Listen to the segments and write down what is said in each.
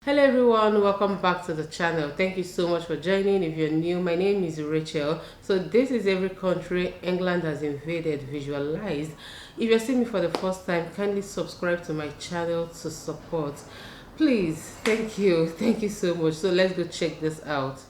Hello everyone, welcome back to the channel. Thank you so much for joining. If you're new, my name is Rachel. So this is every country England has invaded visualized. If you're seeing me for the first time, kindly subscribe to my channel to support. Please, thank you so much. So let's go check this out.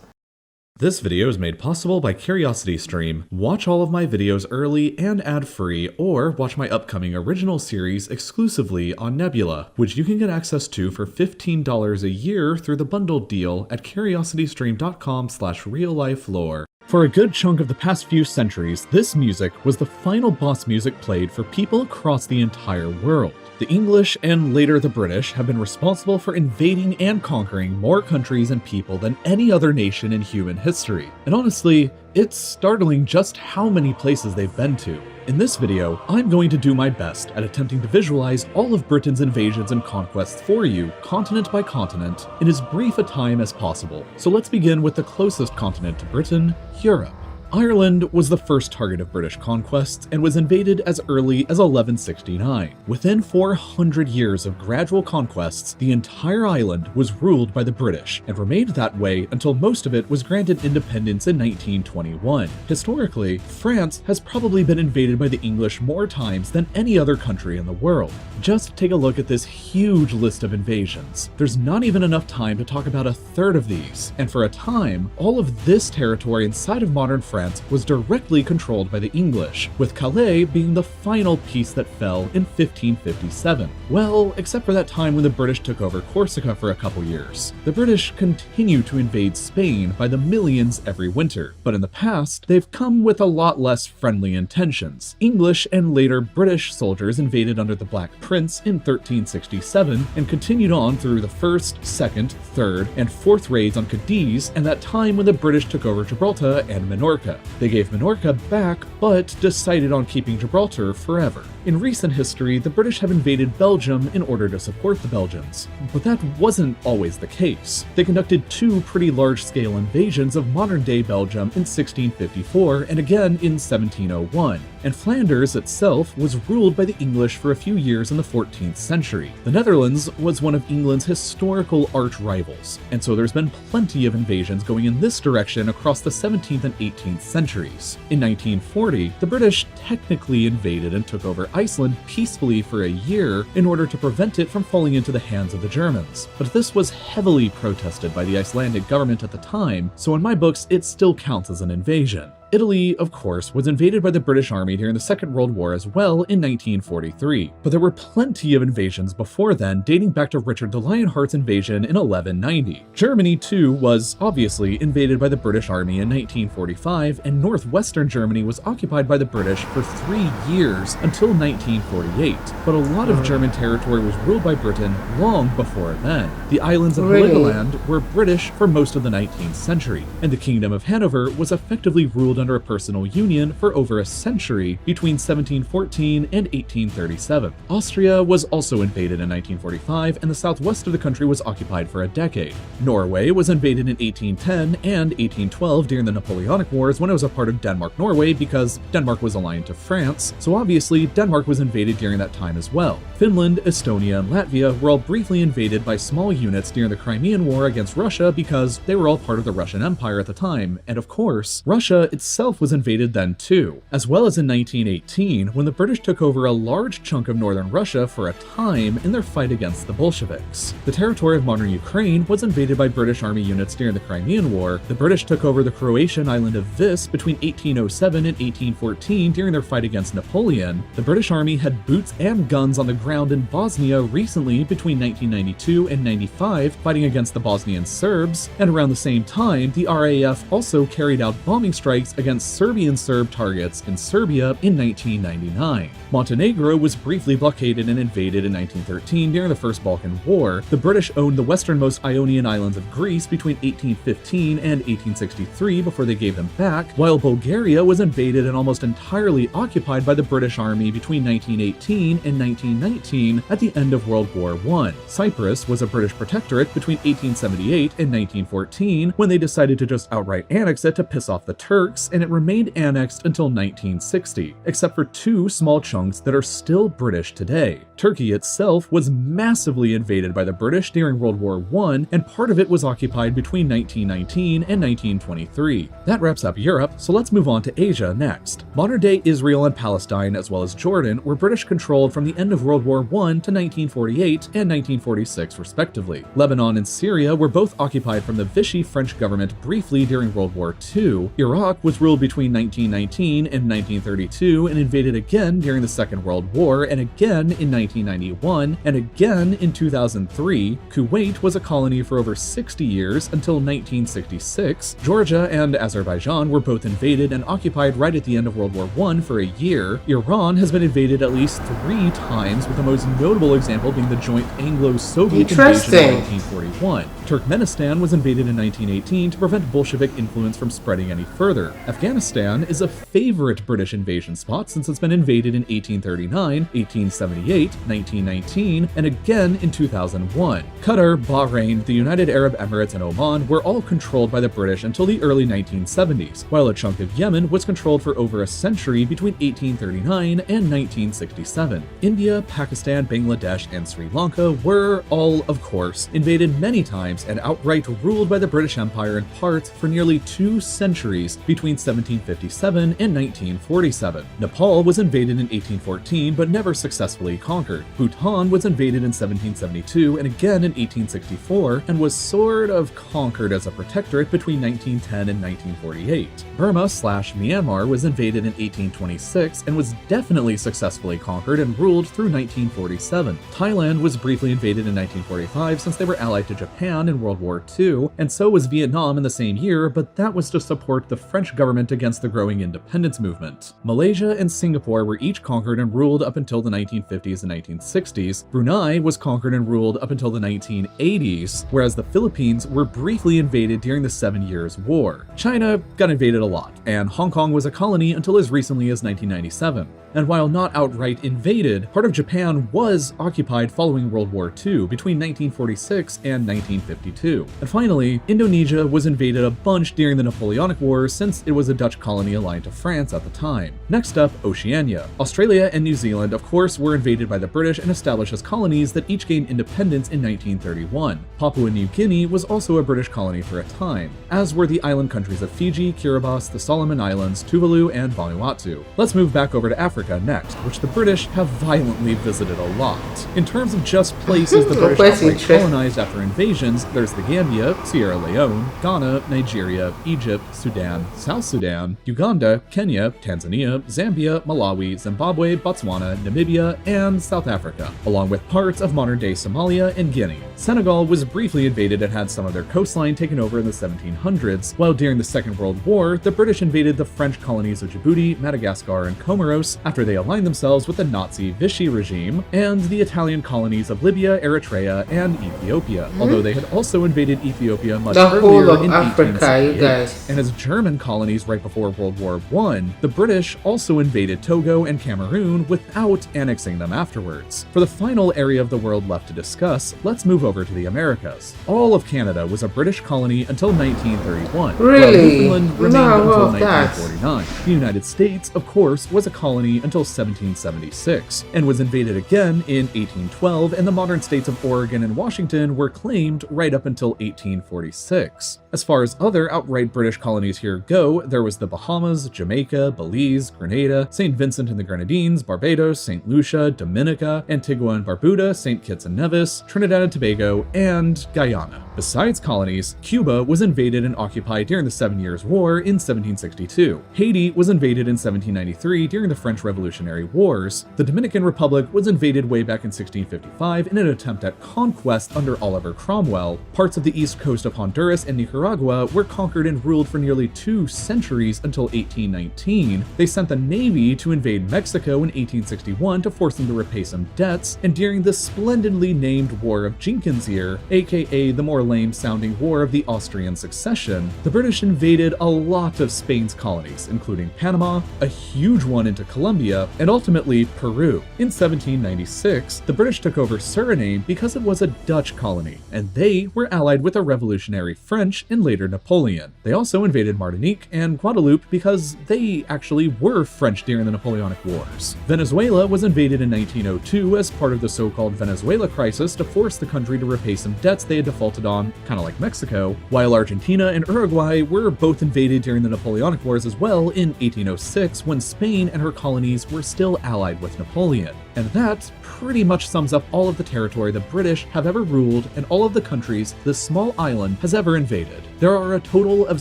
This video is made possible by CuriosityStream. Watch all of my videos early and ad-free, or watch my upcoming original series exclusively on Nebula, which you can get access to for $15 a year through the bundled deal at curiositystream.com/real-life-lore. For a good chunk of the past few centuries, this music was the final boss music played for people across the entire world. The English and later the British have been responsible for invading and conquering more countries and people than any other nation in human history. And honestly, it's startling just how many places they've been to. In this video, I'm going to do my best at attempting to visualize all of Britain's invasions and conquests for you, continent by continent, in as brief a time as possible. So let's begin with the closest continent to Britain, Europe. Ireland was the first target of British conquests and was invaded as early as 1169. Within 400 years of gradual conquests, the entire island was ruled by the British and remained that way until most of it was granted independence in 1921. Historically, France has probably been invaded by the English more times than any other country in the world. Just take a look at this huge list of invasions. There's not even enough time to talk about a third of these, and for a time, all of this territory inside of modern France was directly controlled by the English, with Calais being the final piece that fell in 1557. Well, except for that time when the British took over Corsica for a couple years. The British continue to invade Spain by the millions every winter, but in the past, they've come with a lot less friendly intentions. English and later British soldiers invaded under the Black Prince in 1367 and continued on through the first, second, third, and fourth raids on Cadiz and that time when the British took over Gibraltar and Minorca. They gave Minorca back, but decided on keeping Gibraltar forever. In recent history, the British have invaded Belgium in order to support the Belgians, but that wasn't always the case. They conducted two pretty large-scale invasions of modern-day Belgium in 1654 and again in 1701, and Flanders itself was ruled by the English for a few years in the 14th century. The Netherlands was one of England's historical arch-rivals, and so there's been plenty of invasions going in this direction across the 17th and 18th centuries. In 1940, the British technically invaded and took over Iceland peacefully for a year in order to prevent it from falling into the hands of the Germans. But this was heavily protested by the Icelandic government at the time, so in my books it still counts as an invasion. Italy, of course, was invaded by the British Army during the Second World War as well in 1943, but there were plenty of invasions before then, dating back to Richard the Lionheart's invasion in 1190. Germany, too, was obviously invaded by the British Army in 1945, and northwestern Germany was occupied by the British for 3 years until 1948, but a lot of German territory was ruled by Britain long before then. The islands of Heligoland were British for most of the 19th century, and the Kingdom of Hanover was effectively ruled under a personal union for over a century between 1714 and 1837. Austria was also invaded in 1945, and the southwest of the country was occupied for a decade. Norway was invaded in 1810 and 1812 during the Napoleonic Wars when it was a part of Denmark-Norway because Denmark was aligned to France, so obviously Denmark was invaded during that time as well. Finland, Estonia, and Latvia were all briefly invaded by small units during the Crimean War against Russia because they were all part of the Russian Empire at the time, and of course, Russia itself was invaded then too, as well as in 1918 when the British took over a large chunk of northern Russia for a time in their fight against the Bolsheviks. The territory of modern Ukraine was invaded by British army units during the Crimean War. The British took over the Croatian island of Vis between 1807 and 1814 during their fight against Napoleon. The British army had boots and guns on the ground in Bosnia recently between 1992 and 95 fighting against the Bosnian Serbs, and around the same time the RAF also carried out bombing strikes against Serbian Serb targets in Serbia in 1999. Montenegro was briefly blockaded and invaded in 1913 during the First Balkan War. The British owned the westernmost Ionian islands of Greece between 1815 and 1863 before they gave them back, while Bulgaria was invaded and almost entirely occupied by the British Army between 1918 and 1919 at the end of World War I. Cyprus was a British protectorate between 1878 and 1914 when they decided to just outright annex it to piss off the Turks, 1946, and it remained annexed until 1960, except for two small chunks that are still British today. Turkey itself was massively invaded by the British during World War I, and part of it was occupied between 1919 and 1923. That wraps up Europe, so let's move on to Asia next. Modern-day Israel and Palestine, as well as Jordan, were British-controlled from the end of World War I to 1948 and 1946, respectively. Lebanon and Syria were both occupied from the Vichy French government briefly during World War II. Iraq was ruled between 1919 and 1932 and invaded again during the Second World War, and again in 1991, and again in 2003. Kuwait was a colony for over 60 years until 1966. Georgia and Azerbaijan were both invaded and occupied right at the end of World War I for a year. Iran has been invaded at least 3 times, with the most notable example being the joint Anglo-Soviet invasion in 1941. Turkmenistan was invaded in 1918 to prevent Bolshevik influence from spreading any further. Afghanistan is a favorite British invasion spot since it's been invaded in 1839, 1878, 1919, and again in 2001. Qatar, Bahrain, the United Arab Emirates, and Oman were all controlled by the British until the early 1970s, while a chunk of Yemen was controlled for over a century between 1839 and 1967. India, Pakistan, Bangladesh, and Sri Lanka were all, of course, invaded many times and outright ruled by the British Empire in parts for nearly 2 centuries between 1757 and 1947. Nepal was invaded in 1814 but never successfully conquered. Bhutan was invaded in 1772 and again in 1864 and was sort of conquered as a protectorate between 1910 and 1948. Burma/Myanmar was invaded in 1826 and was definitely successfully conquered and ruled through 1947. Thailand was briefly invaded in 1945 since they were allied to Japan in World War II, and so was Vietnam in the same year, but that was to support the French government against the growing independence movement. Malaysia and Singapore were each conquered and ruled up until the 1950s and 1960s. Brunei was conquered and ruled up until the 1980s, whereas the Philippines were briefly invaded during the 7 Years' War. China got invaded a lot, and Hong Kong was a colony until as recently as 1997. And while not outright invaded, part of Japan was occupied following World War II between 1946 and 1952. And finally, Indonesia was invaded a bunch during the Napoleonic Wars since it was a Dutch colony aligned to France at the time. Next up, Oceania. Australia and New Zealand, of course, were invaded by the British and established as colonies that each gained independence in 1931. Papua New Guinea was also a British colony for a time, as were the island countries of Fiji, Kiribati, the Solomon Islands, Tuvalu, and Vanuatu. Let's move back over to Africa next, which the British have violently visited a lot. In terms of just places the British outright colonized after invasions, there's the Gambia, Sierra Leone, Ghana, Nigeria, Egypt, Sudan, South Sudan, Uganda, Kenya, Tanzania, Zambia, Malawi, Zimbabwe, Botswana, Namibia, and South Africa, along with parts of modern-day Somalia and Guinea. Senegal was briefly invaded and had some of their coastline taken over in the 1700s, while during the Second World War, the British invaded the French colonies of Djibouti, Madagascar, and Comoros after they aligned themselves with the Nazi Vichy regime, and the Italian colonies of Libya, Eritrea, and Ethiopia, although they had also invaded Ethiopia much earlier in Africa, 1868. And as German colonies right before World War I, the British also invaded Togo and Cameroon without annexing them afterwards. For the final area of the world left to discuss, let's move over to the Americas. All of Canada was a British colony until 1931, really? while Newfoundland remained until 1949. The United States, of course, was a colony until 1776, and was invaded again in 1812, and the modern states of Oregon and Washington were claimed right up until 1846. As far as other outright British colonies here go, there was the Bahamas, Jamaica, Belize, Grenada, St. Vincent and the Grenadines, Barbados, St. Lucia, Dominica, Antigua and Barbuda, St. Kitts and Nevis, Trinidad and Tobago, and Guyana. Besides colonies, Cuba was invaded and occupied during the 7 Years' War in 1762. Haiti was invaded in 1793 during the French Revolutionary Wars. The Dominican Republic was invaded way back in 1655 in an attempt at conquest under Oliver Cromwell. Parts of the east coast of Honduras and Nicaragua were conquered and ruled for nearly 2 centuries until 1819. They sent the Navy to invade Mexico in 1861 to force them to repay some debts, and during the splendidly named War of Jenkins' Year, aka the more lame-sounding War of the Austrian Succession, the British invaded a lot of Spain's colonies, including Panama, a huge one into Colombia, Colombia, and ultimately Peru. In 1796, the British took over Suriname because it was a Dutch colony, and they were allied with the revolutionary French and later Napoleon. They also invaded Martinique and Guadeloupe because they actually were French during the Napoleonic Wars. Venezuela was invaded in 1902 as part of the so-called Venezuela crisis to force the country to repay some debts they had defaulted on, kind of like Mexico, while Argentina and Uruguay were both invaded during the Napoleonic Wars as well in 1806 when Spain and her colonies were still allied with Napoleon. And that pretty much sums up all of the territory the British have ever ruled and all of the countries this small island has ever invaded. There are a total of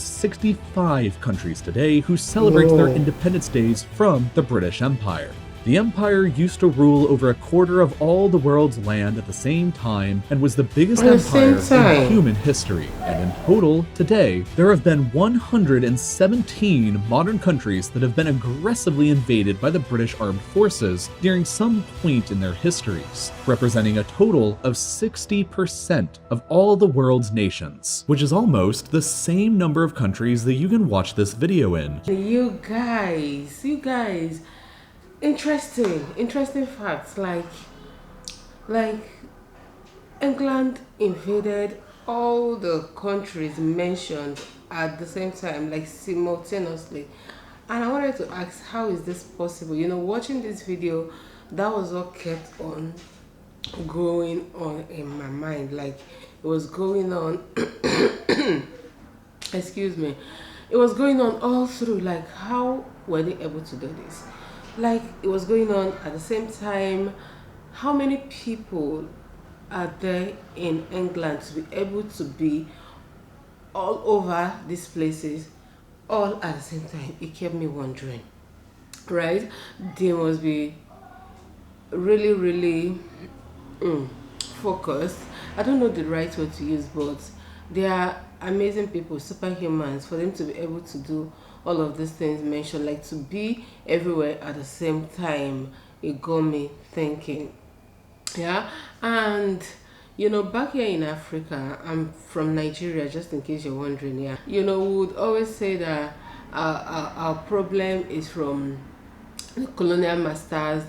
65 countries today who celebrate their independence days from the British Empire. The empire used to rule over a quarter of all the world's land at the same time and was the biggest empire in human history. And in total, today, there have been 117 modern countries that have been aggressively invaded by the British armed forces during some point in their histories, representing a total of 60% of all the world's nations, which is almost the same number of countries that you can watch this video in. You guys. Interesting facts, like England invaded all the countries mentioned at the same time, like simultaneously. And I wanted to ask, how is this possible? You know, watching this video, that was what kept on going on in my mind. Like, it was going on excuse me, it was going on all through. Like, how were they able to do this? Like, it was going on at the same time. How many people are there in England to be able to be all over these places all at the same time? It kept me wondering, right? They must be really focused. I don't know the right word to use, but they are amazing people, superhumans, for them to be able to do all of these things mentioned, like to be everywhere at the same time. It got me thinking. Yeah. And you know, back here in Africa, I'm from Nigeria, just in case you're wondering. Yeah, you know, we would always say that our problem is from the colonial masters.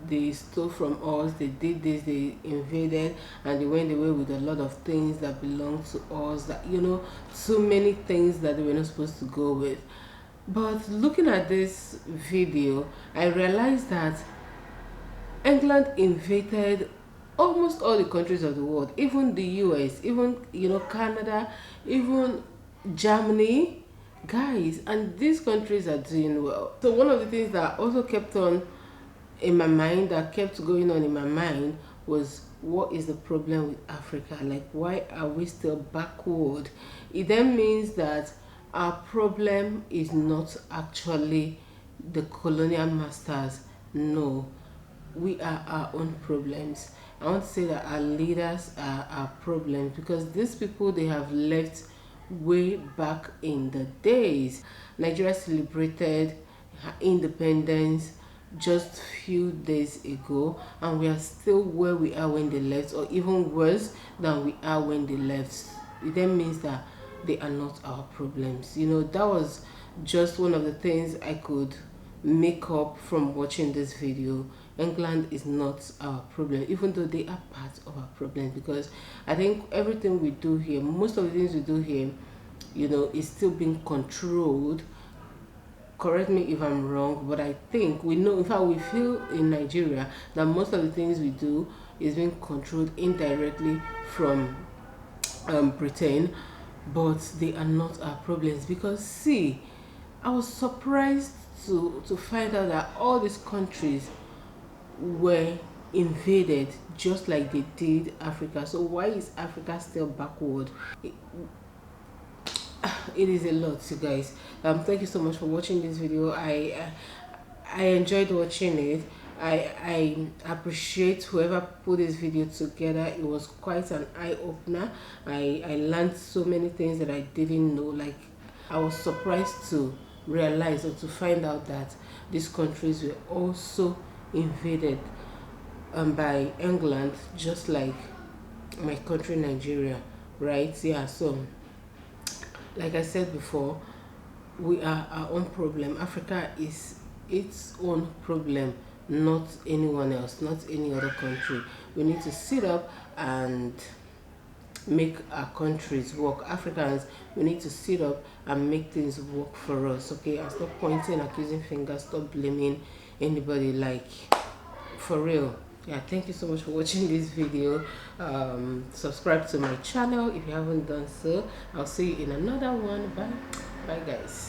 They stole from us, they did this, they invaded, and they went away with a lot of things that belong to us, that, you know, so many things that they were not supposed to go with. But looking at this video, I realized that England invaded almost all the countries of the world, even the US, even, you know, Canada, even Germany, guys, and these countries are doing well. So one of the things that also kept on in my mind, that kept going on in my mind, was, what is the problem with Africa? Like, why are we still backward? It then means that our problem is not actually the colonial masters. No, we are our own problems. I want to say that our leaders are our problems, because these people, they have left way back in the days. Nigeria celebrated her independence just few days ago, and we are still where we are when they left, or even worse than we are when they left. It then means that they are not our problems. You know, that was just one of the things I could make up from watching this video. England is not our problem, even though they are part of our problem, because I think everything we do here, most of the things we do here, you know, is still being controlled. Correct me if I'm wrong, but I think we know, in fact we feel in Nigeria, that most of the things we do is being controlled indirectly from Britain, but they are not our problems. Because see, I was surprised to find out that all these countries were invaded just like they did Africa. So why is Africa still backward? It is a lot, you guys. Thank you so much for watching this video. I enjoyed watching it. I appreciate whoever put this video together. It was quite an eye-opener. I learned so many things that I didn't know. Like, I was surprised to realize, or to find out, that these countries were also invaded by England, just like my country, Nigeria, right? Yeah. So like I said before, we are our own problem. Africa is its own problem, not anyone else, not any other country. We need to sit up and make our countries work. Africans, we need to sit up and make things work for us, okay? And stop pointing, accusing fingers, stop blaming anybody, like, for real. Yeah, thank you so much for watching this video. Subscribe to my channel if you haven't done so. I'll see you in another one. Bye guys.